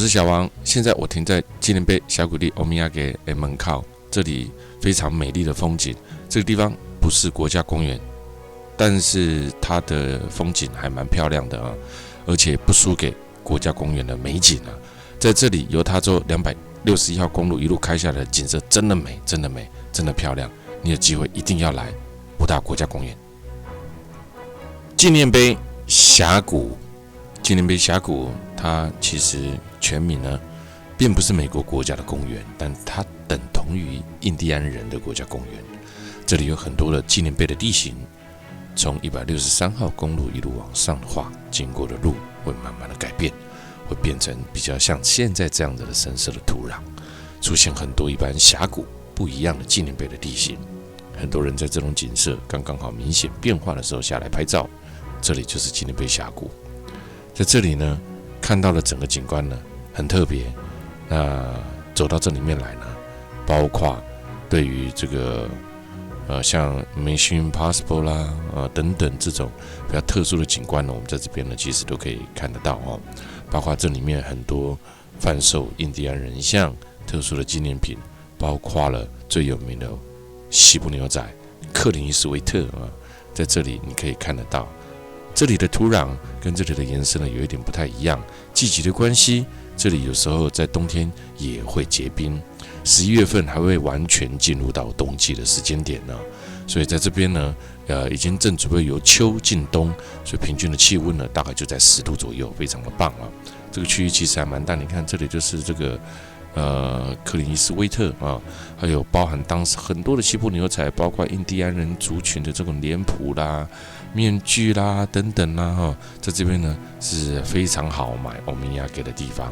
是小王，现在我停在纪念碑峡谷地欧米亚给的门口，这里非常美丽的风景。这个地方不是国家公园，但是它的风景还蛮漂亮的啊，而且不输给国家公园的美景啊。在这里，犹他州261号公路一路开下来的景色真的美，真的美，真的漂亮。你有机会一定要来五大国家公园。纪念碑峡谷，纪念碑峡谷，它其实全名呢，并不是美国国家的公园，但它等同于印第安人的国家公园。这里有很多的纪念碑的地形，从163号公路一路往上的话，经过的路会慢慢的改变，会变成比较像现在这样子的深色的土壤，出现很多一般峡谷不一样的纪念碑的地形。很多人在这种景色刚刚好明显变化的时候下来拍照，这里就是纪念碑峡谷。在这里呢，看到的整个景观呢很特别。那走到这里面来呢，包括对于这个像 Mission Impossible 啦等等这种比较特殊的景观呢，我们在这边呢其实都可以看得到哦。包括这里面很多贩售印第安人像特殊的纪念品，包括了最有名的西部牛仔克林伊斯维特啊，在这里你可以看得到。这里的土壤跟这里的颜色呢有一点不太一样，季节的关系，这里有时候在冬天也会结冰，11月份还会完全进入到冬季的时间点呢。所以在这边呢，已经正准备由秋进冬，所以平均的气温呢大概就在10度左右，非常的棒啊。这个区域其实还蛮大，你看这里就是这个克林伊斯威特啊，还有包含当时很多的西部牛仔，包括印第安人族群的这种脸谱啦、面具啦等等啦哈，在这边呢是非常好买欧米亚给的地方。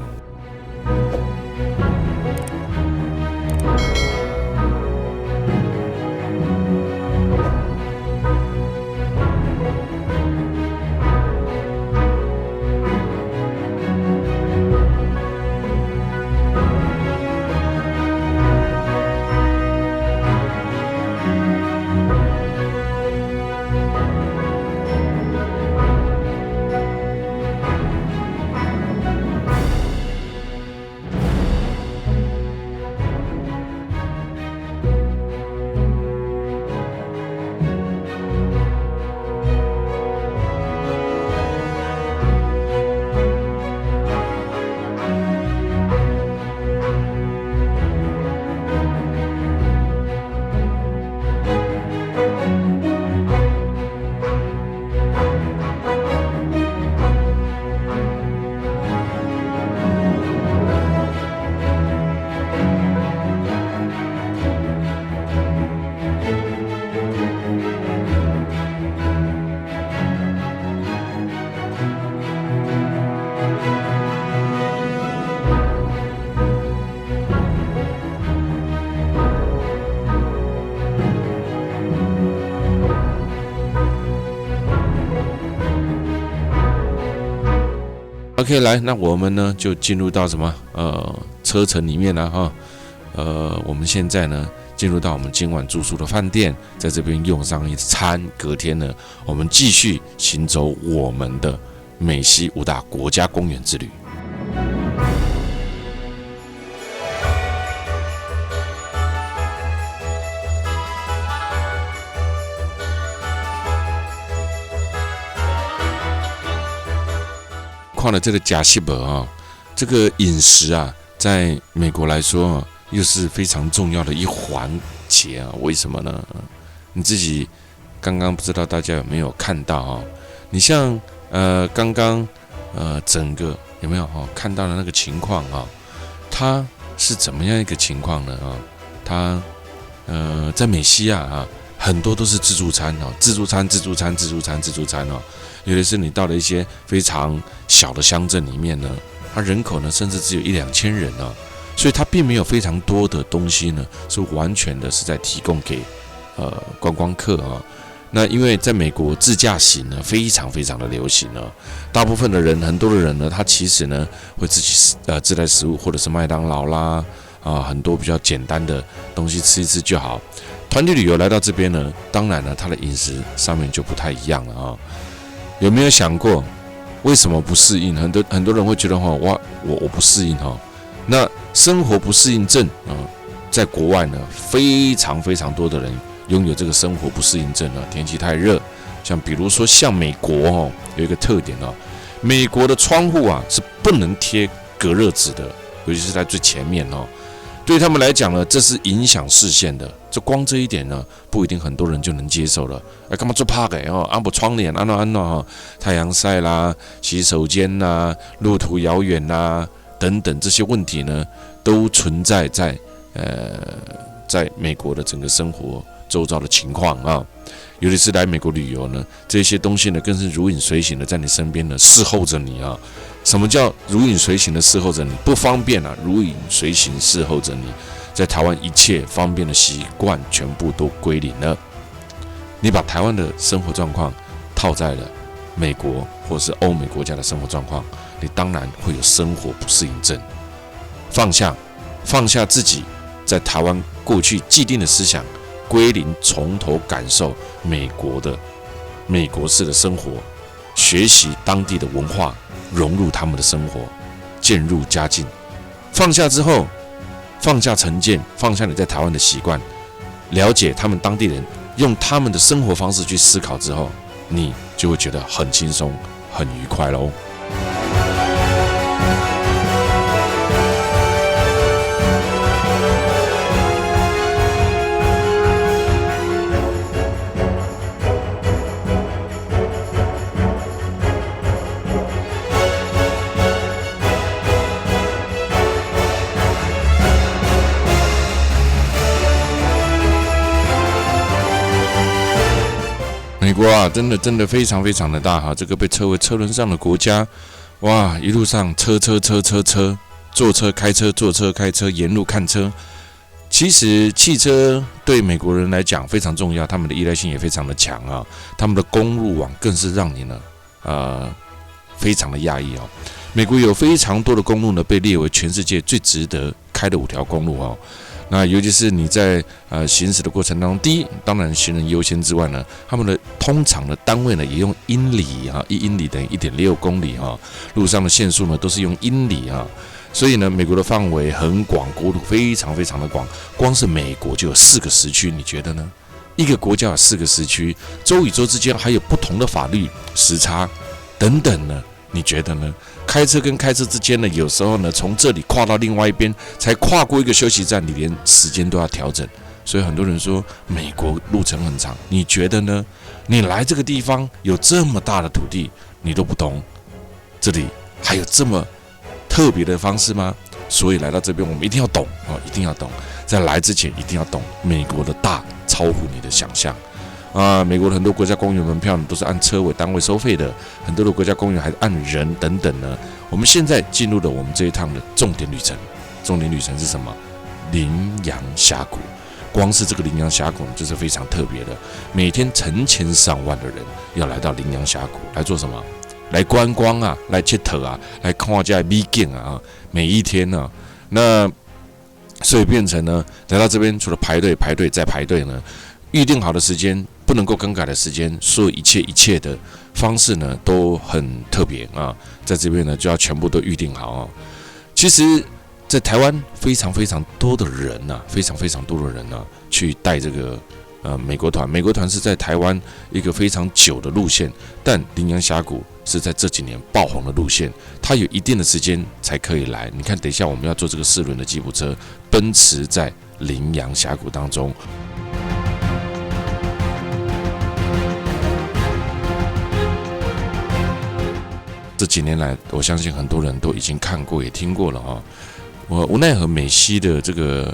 OK， 来，那我们呢就进入到什么车程里面了哈。我们现在呢进入到我们今晚住宿的饭店，在这边用上一餐，隔天呢我们继续行走我们的美西五大国家公园之旅。看了这个加西伯啊，这个饮食啊，在美国来说啊，又是非常重要的一环节啊。为什么呢？你自己刚刚不知道大家有没有看到啊？你像刚刚整个有没有看到的那个情况啊？它是怎么样一个情况呢？它在美西亚很多都是自助餐哦，自助餐哦。有的是你到了一些非常小的乡镇里面呢，它人口呢甚至只有1-2千人啊，所以它并没有非常多的东西呢，是完全的是在提供给观光客啊。那因为在美国自驾行呢非常非常的流行啊，大部分的人，很多的人呢，他其实呢会自己自带食物，或者是麦当劳啦很多比较简单的东西吃一吃就好。团体旅游来到这边呢，当然呢，它的饮食上面就不太一样了啊。有没有想过，为什么不适应？很多人会觉得我不适应哈。那生活不适应症在国外呢，非常非常多的人拥有这个生活不适应症天气太热，像比如说像美国有一个特点美国的窗户是不能贴隔热纸的，尤其是在最前面对他们来讲呢，这是影响视线的。光这一点呢，不一定很多人就能接受了。干嘛做怕的不窗帘太阳晒啦、洗手间啦、路途遥远啦等等这些问题呢，都存在在美国的整个生活周遭的情况尤其是来美国旅游呢，这些东西呢更是如影随形的在你身边呢侍候着你什么叫如影随形的侍候着你？不方便如影随形侍候着你。在台湾一切方便的习惯全部都归零了。你把台湾的生活状况套在了美国或是欧美国家的生活状况，你当然会有生活不适应症。放下自己在台湾过去既定的思想，归零，从头感受美国式的生活，学习当地的文化，融入他们的生活，渐入佳境。放下之后，放下成见，放下你在台湾的习惯，了解他们当地人用他们的生活方式去思考之后，你就会觉得很轻松、很愉快咯。美国真的非常非常的大这个被称为车轮上的国家，一路上车，坐车开车，坐车开车，沿路看车。其实汽车对美国人来讲非常重要，他们的依赖性也非常的强他们的公路网更是让你呢非常的讶异美国有非常多的公路呢被列为全世界最值得开的5条公路那尤其是你在行驶的过程当中，第一，当然行人优先之外呢，他们的通常的单位呢也用英里1英里等于 1.6 公里路上的限速呢都是用英里所以呢，美国的范围很广，国土非常非常的广，光是美国就有4个时区，你觉得呢？一个国家有4个时区，州与州之间还有不同的法律时差等等呢，你觉得呢？开车跟开车之间呢，有时候呢，从这里跨到另外一边，才跨过一个休息站，你连时间都要调整。所以很多人说美国路程很长，你觉得呢？你来这个地方有这么大的土地，你都不懂，这里还有这么特别的方式吗？所以来到这边，我们一定要懂一定要懂，在来之前一定要懂美国的大，超乎你的想象。美国的很多国家公园门票呢都是按车为单位收费的，很多的国家公园还按人等等呢。我们现在进入了我们这一趟的重点旅程，重点旅程是什么？羚羊峡谷。光是这个羚羊峡谷就是非常特别的，每天成千上万的人要来到羚羊峡谷来做什么？来观光来佚佗来看这美景每一天那所以变成呢，来到这边除了排队再排队呢，预定好的时间，不能够更改的时间，所有一切的方式呢都很特别在这边呢就要全部都预定好其实在台湾非常非常多的人非常非常多的人去带这个美国团。美国团是在台湾一个非常久的路线，但羚羊峡谷是在这几年爆红的路线，它有一定的时间才可以来。你看，等一下我们要坐这个4轮的吉普车，奔驰在羚羊峡谷当中。这几年来，我相信很多人都已经看过也听过了我无奈何美西的这个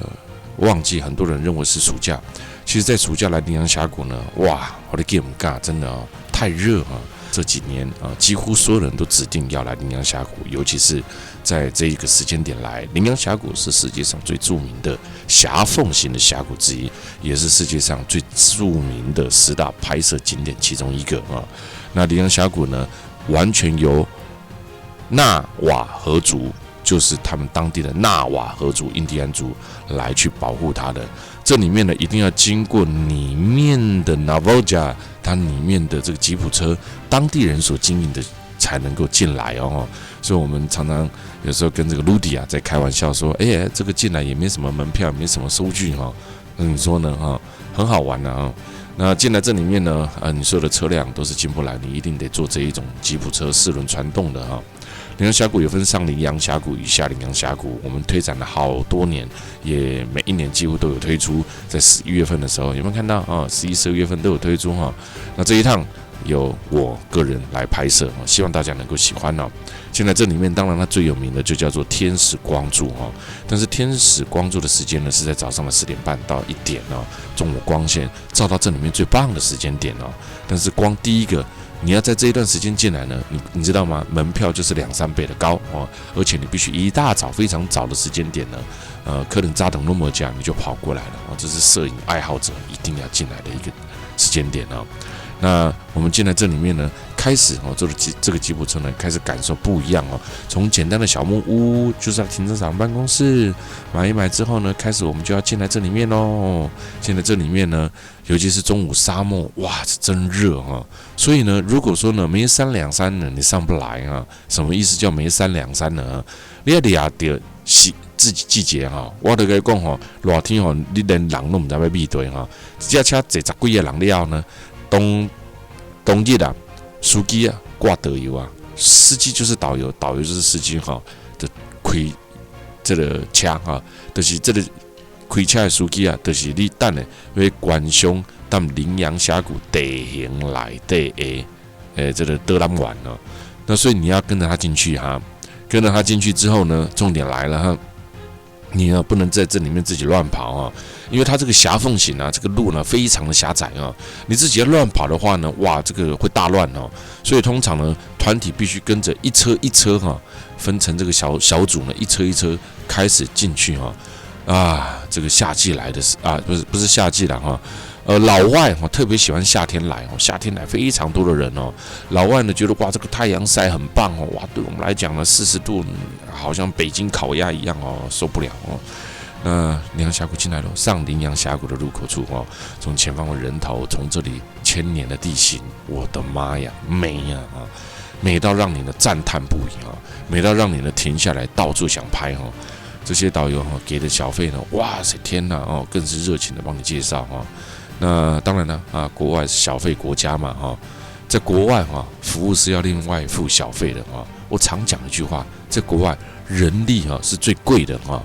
旺季，很多人认为是暑假。其实，在暑假来羚羊峡谷呢，我的 game 尬真的太热这几年几乎所有人都指定要来羚羊峡谷，尤其是在这一个时间点来。羚羊峡谷是世界上最著名的狭缝型的峡谷之一，也是世界上最著名的10大拍摄景点其中一个那羚羊峡谷呢，完全由纳瓦河族，就是他们当地的纳瓦河族印第安族来去保护它的。这里面呢，一定要经过里面的 Navajo， 它里面的这个吉普车，当地人所经营的才能够进来哦。所以我们常常有时候跟这个 Rudy 啊在开玩笑说，这个进来也没什么门票，也没什么收据哈。你说呢哈？很好玩的啊。那进来这里面呢，你所有的车辆都是进不来，你一定得坐这一种吉普车4轮传动的哈。羚羊峡谷有分上羚羊峡谷与下羚羊峡谷，我们推展了好多年，也每一年几乎都有推出，在11月份的时候有没有看到啊？11、12月份都有推出哈。那这一趟由我个人来拍摄，希望大家能够喜欢哦。现在这里面当然它最有名的就叫做天使光柱哈，但是天使光柱的时间呢是在早上的10点半到1点哦，中午光线照到这里面最棒的时间点哦。但是光第一个，你要在这一段时间进来呢，你知道吗？门票就是2、3倍的高哦，而且你必须一大早非常早的时间点呢，可能扎等那么讲你就跑过来了哦，这是摄影爱好者一定要进来的一个时间点哦。那我们进来这里面呢，开始这个吉普车呢，开始感受不一样哦。从简单的小木屋，就是要停车场、办公室买一买之后呢，开始我们就要进来这里面喽。进来这里面呢，尤其是中午沙漠，哇，是真热哈。所以呢，如果说呢没3两3呢，你上不来啊。什么意思叫没3两3呢？你要抓到季节哈，我都跟你讲哈，热天哈，你连人都唔知要面对哈。这车坐10几个人了呢。冬日啊，司机啊挂导游啊，司机就是导游，导游就是司机哈。就开这个车哈，就是这个开车的司机啊，就是你等的要观赏到羚羊峡谷地形内底的这个导览员哦。那所以你要跟着他进去哈，跟着他进去之后呢，重点来了哈。你呢不能在这里面自己乱跑啊，因为它这个狭缝型啊，这个路呢非常的狭窄啊，你自己要乱跑的话呢，哇，这个会大乱哦。所以通常呢，团体必须跟着一车一车哈，分成这个小组呢，一车一车开始进去哈。这个夏季来的是啊，不是夏季了哈。老外特别喜欢夏天来夏天来非常多的人哦。老外呢觉得哇，这个太阳晒很棒哦，哇，对我们来讲呢，40度好像北京烤鸭一样哦，受不了哦。那羚羊峡谷进来了，上羚羊峡谷的入口处哦，从前方的人头，从这里千年的地形，我的妈呀，美呀啊，美到让你呢赞叹不已啊，美到让你呢停下来到处想拍哦。这些导游给的小费呢，哇塞，天哪哦，更是热情的帮你介绍哈。那当然了国外是小费国家嘛哈，在国外服务是要另外付小费的哈。我常讲一句话，在国外人力是最贵的哈。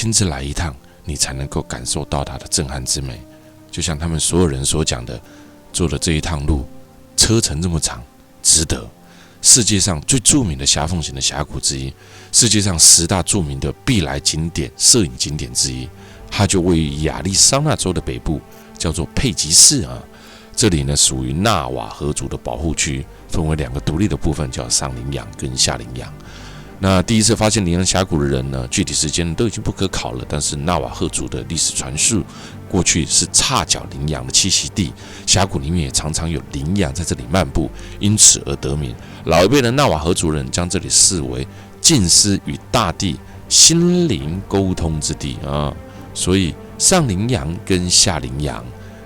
亲自来一趟，你才能够感受到它的震撼之美。就像他们所有人所讲的，做了这一趟路，车程这么长，值得。世界上最著名的狭缝型的峡谷之一，世界上10大著名的必来景点、摄影景点之一，它就位于亚利桑那州的北部，叫做佩吉市啊。这里呢属于纳瓦河族的保护区，分为2个独立的部分，叫上羚羊跟下羚羊。那第一次发现羚羊峡谷的人呢，具体时间都已经不可考了，但是纳瓦河族的历史传述，过去是叉角羚羊的栖息地，峡谷里面也常常有羚羊在这里漫步，因此而得名。老一辈的纳瓦河族人将这里视为静思与大地、心灵沟通之地啊，所以上羚羊跟下羚羊。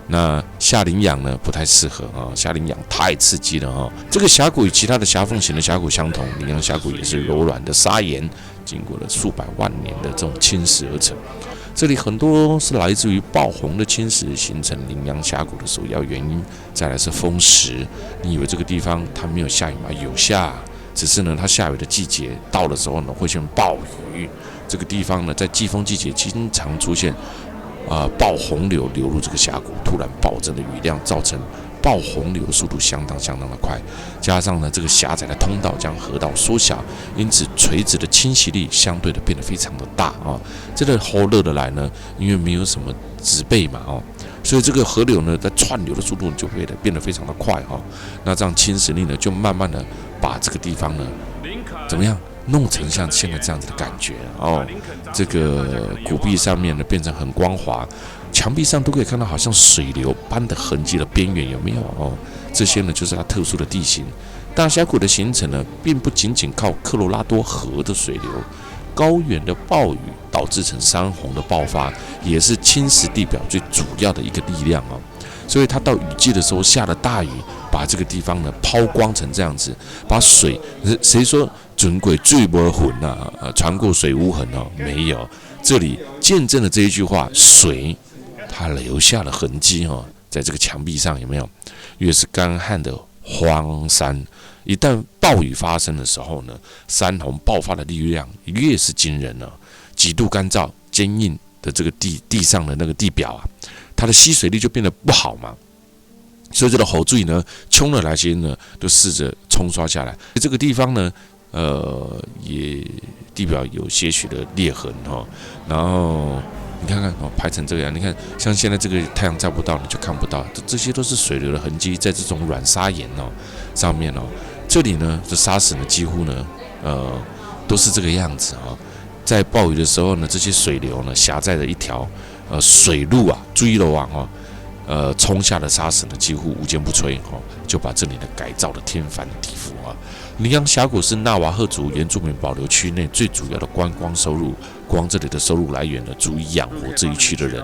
那下羚羊呢不太适合啊，下羚羊太刺激了啊。这个峡谷与其他的狭缝型的峡谷相同，羚羊峡谷也是柔软的砂岩，经过了数百万年的这种侵蚀而成。这里很多是来自于爆红的侵蚀形成羚羊峡谷的首要原因。再来是风蚀，你以为这个地方它没有下雨吗？有下，只是呢它下雨的季节到的时候呢会出现暴雨。这个地方呢在季风季节经常出现暴洪流流入这个峡谷，突然暴增的雨量造成暴洪流速度相当的快，加上呢这个狭窄的通道将河道缩小，因此垂直的倾袭力相对的变得非常的大啊。这个好热的来呢，因为没有什么植被嘛所以这个河流呢在串流的速度就变得非常的快那这样侵蚀力呢就慢慢的把这个地方呢怎么样？弄成像现在这样子的感觉这个谷壁上面呢变成很光滑，墙壁上都可以看到好像水流般的痕迹的边缘，有没有这些呢就是它特殊的地形。大峡谷的形成呢，并不仅仅靠科罗拉多河的水流，高原的暴雨导致成山洪的爆发，也是侵蚀地表最主要的一个力量所以它到雨季的时候下了大雨，把这个地方呢抛光成这样子，把水谁说准鬼最不混船过水无痕没有，这里见证了这一句话，水它留下了痕迹在这个墙壁上有没有？越是干旱的荒山，一旦暴雨发生的时候呢，山洪爆发的力量越是惊人极度干燥坚硬的这个地上的那个地表它的吸水力就变得不好嘛，所以这个雨水呢冲了来些呢都试着冲刷下来。这个地方呢也地表有些许的裂痕然后你看看排成这个样，你看像现在这个太阳照不到你就看不到，这些都是水流的痕迹，在这种软砂岩上面这里呢这沙石呢几乎呢都是这个样子在暴雨的时候呢，这些水流呢狭窄的一条水路追楼冲下的沙石呢几乎无坚不摧就把这里呢改造的天翻地覆羚羊峡谷是纳瓦河族原住民保留区内最主要的观光收入，光这里的收入来源呢，足以养活这一区的人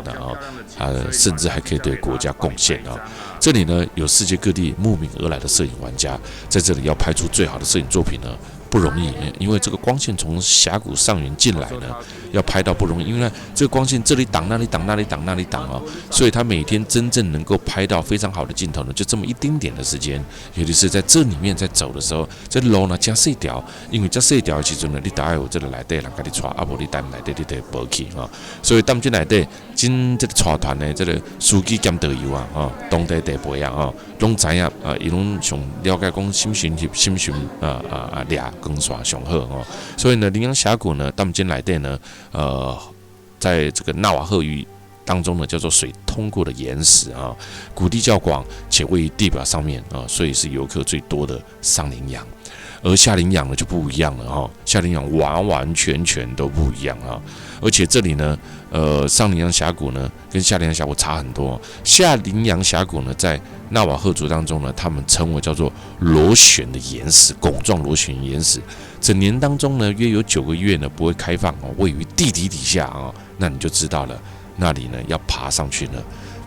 甚至还可以对国家贡献这里呢有世界各地慕名而来的摄影玩家，在这里要拍出最好的摄影作品呢不容易，因为这个光线从峡谷上缘进来呢，要拍到不容易，因为这个光线这里挡那里挡那里挡那里挡所以他每天真正能够拍到非常好的镜头呢，就这么一丁点的时间，尤其是在这里面在走的时候，这路呢加细条，因为加细条的时阵呢，你大概有这个内底人给你带，无你带内底你得无去所以当今内底真这个带团的这个司机兼导游当地地陪拢知影伊拢上了解讲心巡俩更耍上好所以呢，羚羊峡谷呢，当今内底呢，在这个纳瓦河域当中呢，叫做水通过的岩石谷地较广，且位于地表上面所以是游客最多的上羚羊。而下羚羊呢就不一样了下羚羊完完全全都不一样而且这里呢，上羚羊峡谷呢跟下羚羊峡谷差很多下羚羊峡谷呢，在纳瓦河族当中呢，他们称为叫做螺旋的岩石，拱状螺旋岩石，整年当中呢，约有9个月呢不会开放位于地底底下那你就知道了，那里呢要爬上去呢。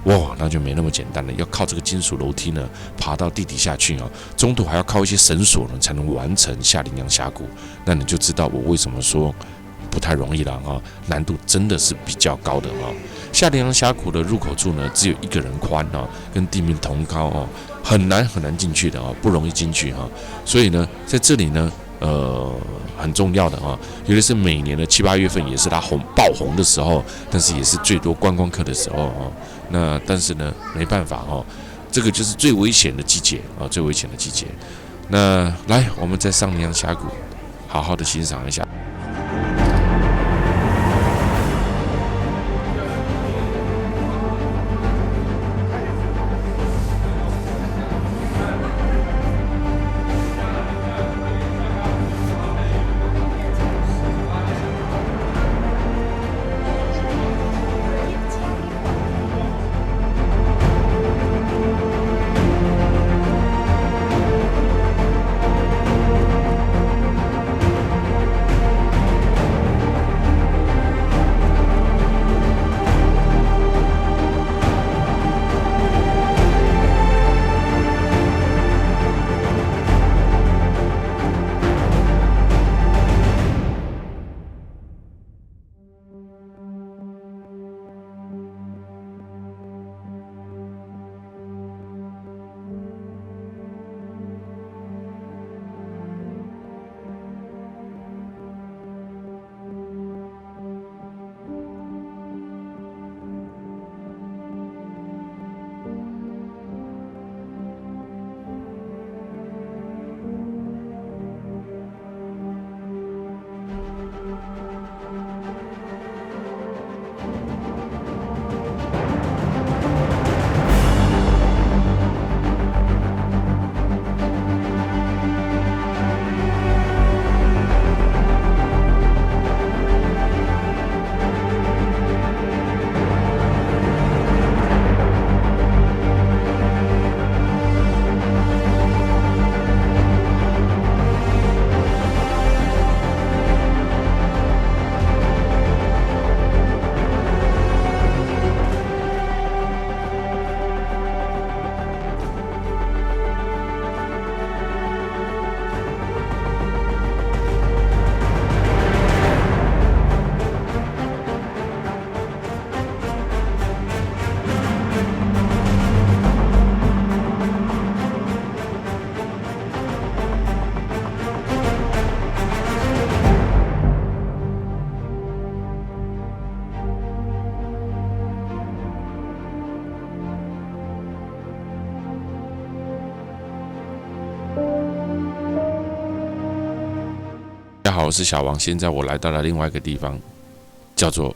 哇，那就没那么简单了，要靠这个金属楼梯呢爬到地底下去中途还要靠一些绳索呢才能完成下羚羊峡谷。那你就知道我为什么说不太容易了难度真的是比较高的下羚羊峡谷的入口处呢只有1个人宽跟地面同高很难进去的不容易进去所以呢，在这里呢很重要的啊，尤其是每年的7、8月份也是它爆红的时候，但是也是最多观光客的时候哦。那但是呢，没办法哦，这个就是最危险的季节啊，最危险的季节。那来，我们再上羚羊峡谷，好好的欣赏一下。大家好，我是小王。现在我来到了另外一个地方，叫做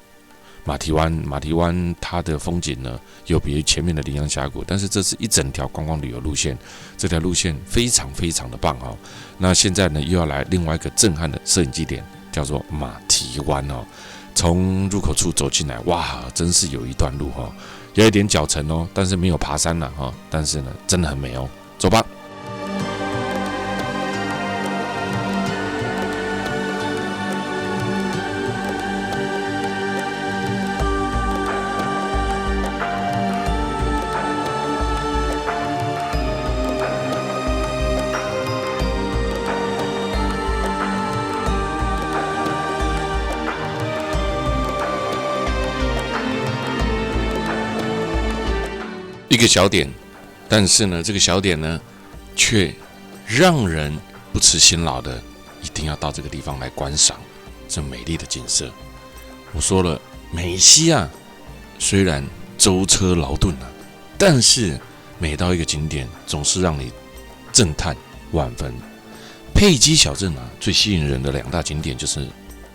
马蹄湾。马蹄湾它的风景呢，有别于前面的羚羊峡谷，但是这是一整条观光旅游路线，这条路线非常非常的棒哦。那现在呢，又要来另外一个震撼的摄影基点，叫做马蹄湾哦。从入口处走进来，哇，真是有一段路哦，有一点脚程哦，但是没有爬山了哈。但是呢，真的很美哦，走吧。一个小点，但是呢，这个小点呢，却让人不辞辛劳的，一定要到这个地方来观赏这美丽的景色。我说了，美西啊，虽然舟车劳顿啊，但是每到一个景点，总是让你震撼万分。佩基小镇啊，最吸引人的2大景点就是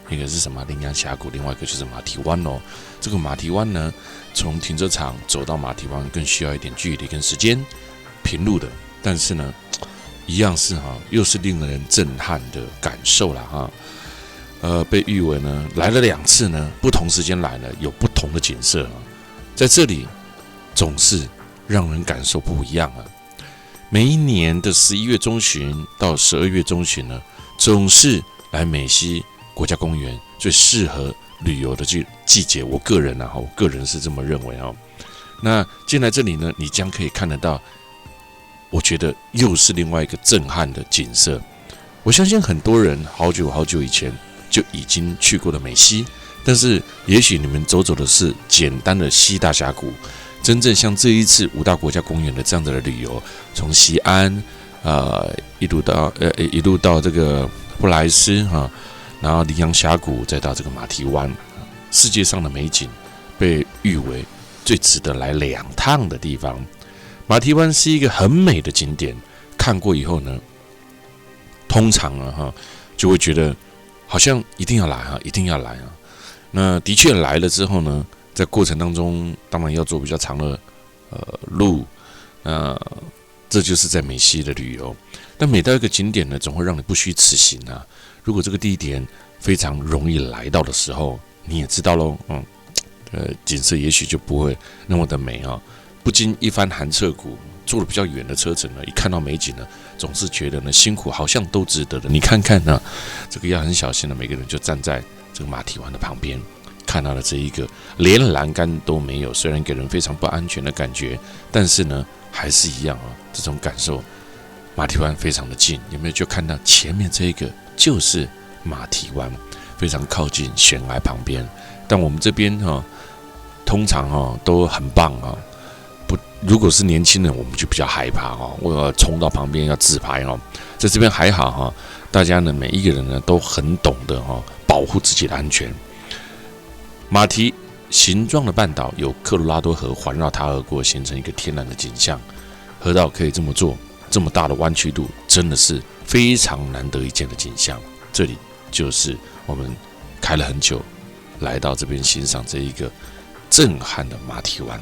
一个是什么？羚羊峡谷，另外一个就是马蹄湾哦。这个马蹄湾呢，从停车场走到马蹄湾更需要一点距离跟时间，平路的，但是呢，一样是又是令人震撼的感受了哈。被誉为呢来了2次呢，不同时间来了有不同的景色啊，在这里总是让人感受不一样啊。每一年的11月中旬到12月中旬呢，总是来美西国家公园最适合旅游的季节，我个人是这么认为哦。那进来这里呢，你将可以看得到，我觉得又是另外一个震撼的景色。我相信很多人好久以前就已经去过了美西，但是也许你们走的是简单的西大峡谷，真正像这一次5大国家公园的这样的旅游，从西安一路到这个布莱斯哈，然后羚羊峡谷，再到这个马蹄湾，世界上的美景被誉为最值得来2趟的地方。马蹄湾是一个很美的景点，看过以后呢，通常就会觉得好像一定要来啊，一定要来啊。那的确来了之后呢，在过程当中当然要做比较长的路，这就是在美西的旅游。但每到一个景点呢，总会让你不虚此行啊。如果这个地点非常容易来到的时候，你也知道喽，景色也许就不会那么的美啊。不经一番寒彻骨，坐了比较远的车程呢，一看到美景呢，总是觉得呢辛苦好像都值得的。你看看呢，这个要很小心的，每个人就站在这个马蹄湾的旁边，看到了这一个连栏杆都没有，虽然给人非常不安全的感觉，但是呢还是一样这种感受，马蹄湾非常的近，有没有就看到前面这一个就是马蹄湾，非常靠近悬崖旁边。但我们这边通常都很棒如果是年轻人，我们就比较害怕我要冲到旁边要自拍在这边还好大家呢每一个人呢都很懂得保护自己的安全。马蹄形状的半岛有科罗拉多河环绕它而过，形成一个天然的景象。河道可以这么做，这么大的弯曲度，真的是非常难得一见的景象。这里就是我们开了很久，来到这边欣赏这一个震撼的马蹄湾。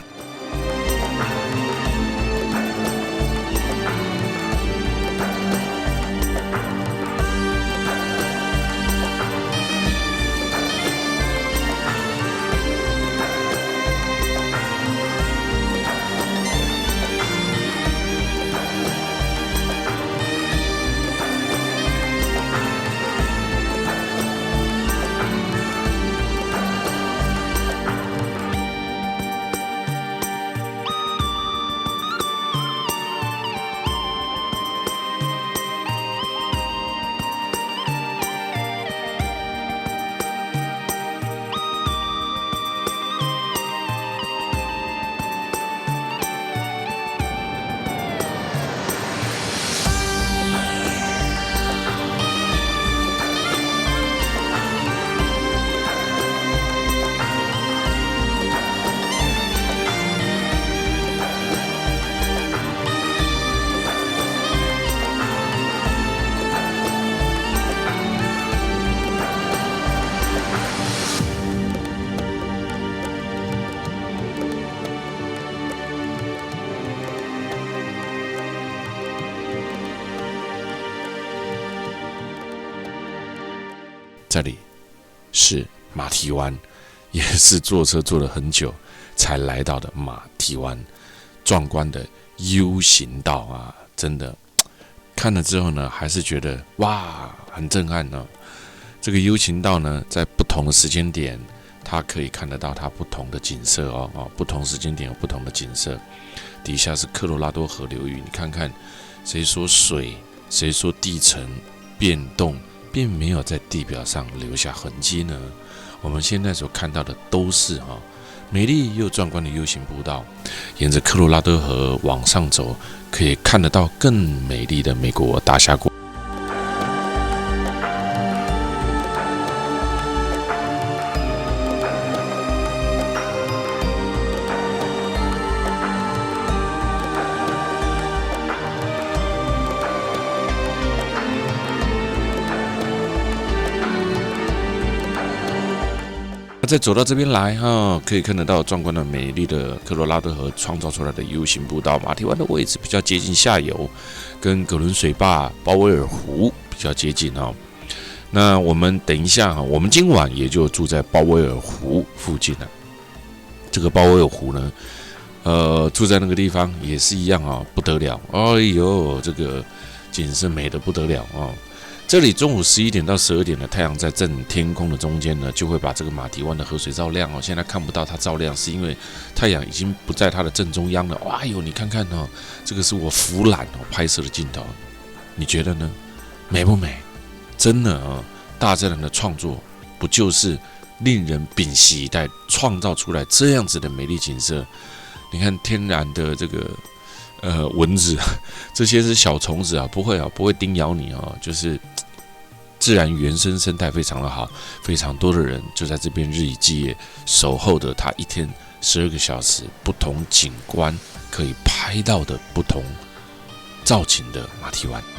这里是马蹄湾，也是坐车坐了很久才来到的马蹄湾，壮观的 U 型道真的看了之后呢，还是觉得哇，很震撼呢。这个 U 型道呢，在不同的时间点，它可以看得到它不同的景色不同时间点有不同的景色。底下是科罗拉多河流域，你看看，谁说水，谁说地层变动并没有在地表上留下痕迹呢？我们现在所看到的都是美丽又壮观的 U 型步道，沿着科罗拉多河往上走，可以看得到更美丽的美国大峡谷。再走到这边来可以看得到壮观的美丽的科罗拉多河创造出来的 U 型步道。马蹄湾的位置比较接近下游，跟葛伦水坝、鲍威尔湖比较接近那我们等一下我们今晚也就住在鲍威尔湖附近了。这个鲍威尔湖呢，住在那个地方也是一样不得了，哎呦，这个景色美得不得了这里中午11点到12点的太阳在正天空的中间呢，就会把这个马蹄湾的河水照亮现在看不到它照亮，是因为太阳已经不在它的正中央了。哎呦，你看看这个是我俯瞰拍摄的镜头，你觉得呢？美不美？真的大自然的创作不就是令人屏息以待，创造出来这样子的美丽景色？你看天然的这个蚊子，这些是小虫子不会叮咬你就是自然原生生态非常的好，非常多的人就在这边日以继夜守候着它一天12个小时不同景观可以拍到的不同造景的马蹄湾。